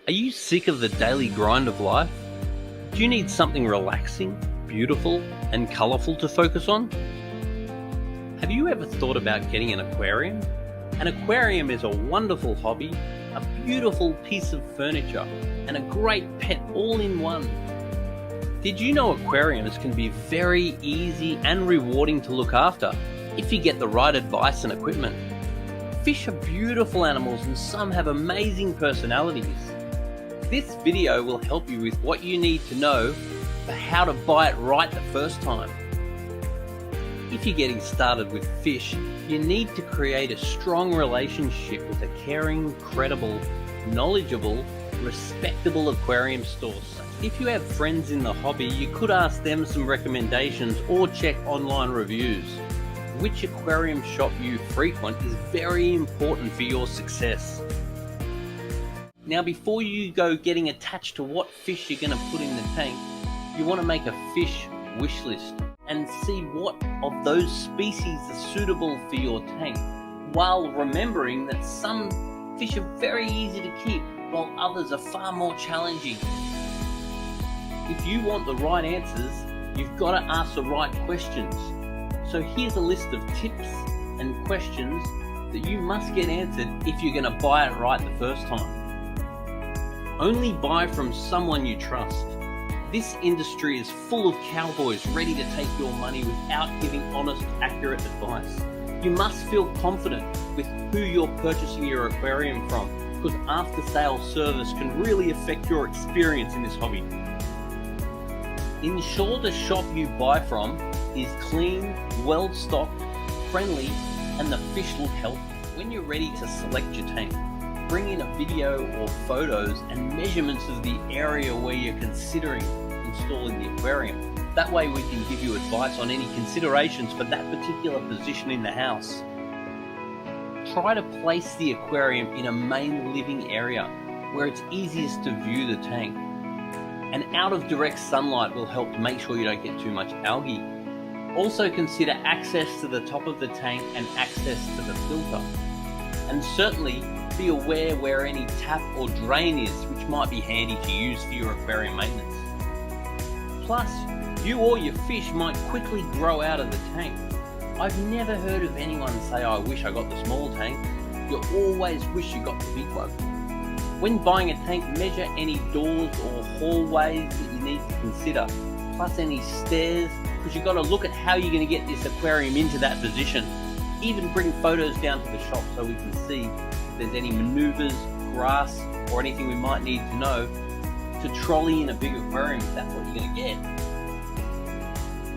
Are you sick of the daily grind of life? Do you need something relaxing, beautiful, and colourful to focus on? Have you ever thought about getting an aquarium? An aquarium is a wonderful hobby, a beautiful piece of furniture, and a great pet all in one. Did you know aquariums can be very easy and rewarding to look after if you get the right advice and equipment? Fish are beautiful animals and some have amazing personalities. This video will help you with what you need to know for how to buy it right the first time. If you're getting started with fish, you need to create a strong relationship with a caring, credible, knowledgeable, respectable aquarium store. If you have friends in the hobby, you could ask them some recommendations or check online reviews. Which aquarium shop you frequent is very important for your success. Now, before you go getting attached to what fish you're going to put in the tank, you want to make a fish wish list and see what of those species are suitable for your tank, while remembering that some fish are very easy to keep while others are far more challenging. If you want the right answers, you've got to ask the right questions. So here's a list of tips and questions that you must get answered if you're going to buy it right the first time. Only buy from someone you trust. This industry is full of cowboys ready to take your money without giving honest, accurate advice. You must feel confident with who you're purchasing your aquarium from, because after-sale service can really affect your experience in this hobby. Ensure the shop you buy from is clean, well-stocked, friendly, and the fish look healthy. When you're ready to select your tank, bring in a video or photos and measurements of the area where you're considering installing the aquarium. That way we can give you advice on any considerations for that particular position in the house. Try to place the aquarium in a main living area where it's easiest to view the tank. And out of direct sunlight will help to make sure you don't get too much algae. Also consider access to the top of the tank and access to the filter. And certainly be aware where any tap or drain is, which might be handy to use for your aquarium maintenance. Plus, you or your fish might quickly grow out of the tank. I've never heard of anyone say, "I wish I got the small tank." You always wish you got the big one. When buying a tank, measure any doors or hallways that you need to consider, plus any stairs, because you've got to look at how you're going to get this aquarium into that position. Even bring photos down to the shop so we can see if there's any maneuvers, grass, or anything we might need to know to trolley in a big aquarium if that's what you're going to get.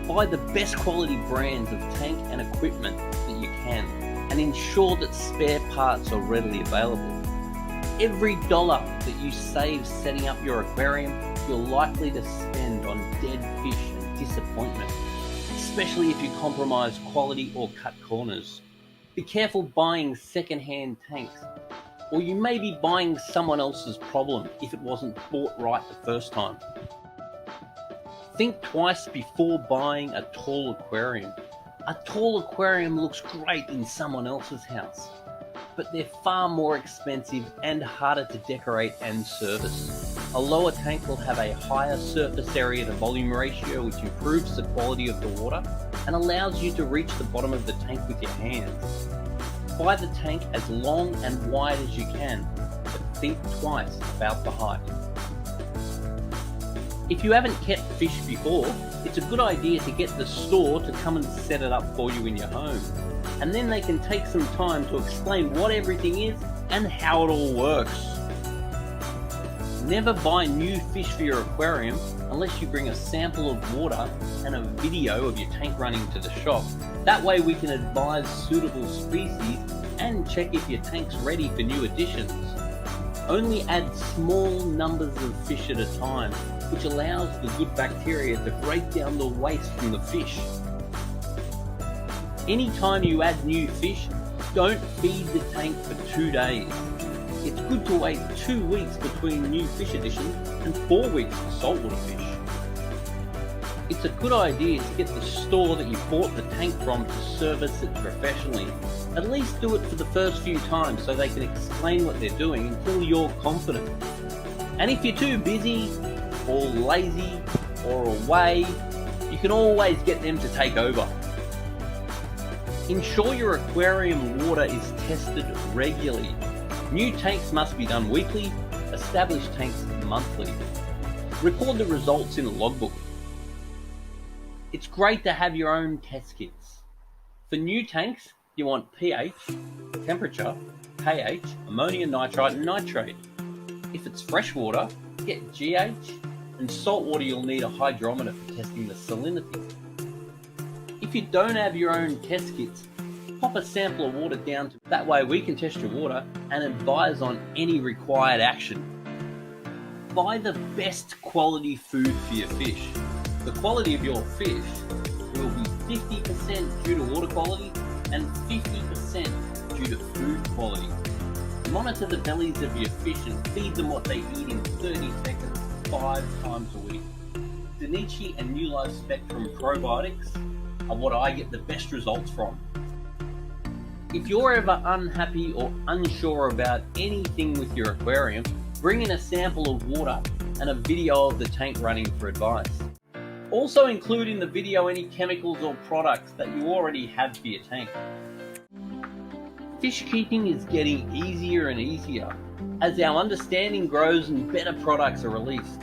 Buy the best quality brands of tank and equipment that you can, and ensure that spare parts are readily available. Every dollar that you save setting up your aquarium, you're likely to spend on dead fish and disappointment, especially if you compromise quality or cut corners. Be careful buying second-hand tanks, or you may be buying someone else's problem if it wasn't bought right the first time. Think twice before buying a tall aquarium. A tall aquarium looks great in someone else's house, but they're far more expensive and harder to decorate and service. A lower tank will have a higher surface area to volume ratio, which improves the quality of the water and allows you to reach the bottom of the tank with your hands. Buy the tank as long and wide as you can, but think twice about the height. If you haven't kept fish before, it's a good idea to get the store to come and set it up for you in your home. And then they can take some time to explain what everything is and how it all works. Never buy new fish for your aquarium unless you bring a sample of water and a video of your tank running to the shop. That way we can advise suitable species and check if your tank's ready for new additions. Only add small numbers of fish at a time, which allows the good bacteria to break down the waste from the fish. Anytime you add new fish, don't feed the tank for 2 days. It's good to wait 2 weeks between new fish additions and 4 weeks for saltwater fish. It's a good idea to get the store that you bought the tank from to service it professionally. At least do it for the first few times so they can explain what they're doing until you're confident. And if you're too busy or lazy or away, you can always get them to take over. Ensure your aquarium water is tested regularly. New tanks must be done weekly, established tanks monthly. Record the results in a logbook. It's great to have your own test kits. For new tanks, you want pH, temperature, pH, ammonium nitrite and nitrate. If it's freshwater, get GH, and saltwater you'll need a hydrometer for testing the salinity. If you don't have your own test kits, pop a sample of water down to that way we can test your water and advise on any required action. Buy the best quality food for your fish. The quality of your fish will be 50% due to water quality and 50% due to food quality. Monitor the bellies of your fish and feed them what they eat in 30 seconds 5 times a week. Denichi and New Life Spectrum probiotics are what I get the best results from. If you're ever unhappy or unsure about anything with your aquarium, bring in a sample of water and a video of the tank running for advice. Also include in the video any chemicals or products that you already have for your tank. Fish keeping is getting easier and easier as our understanding grows and better products are released.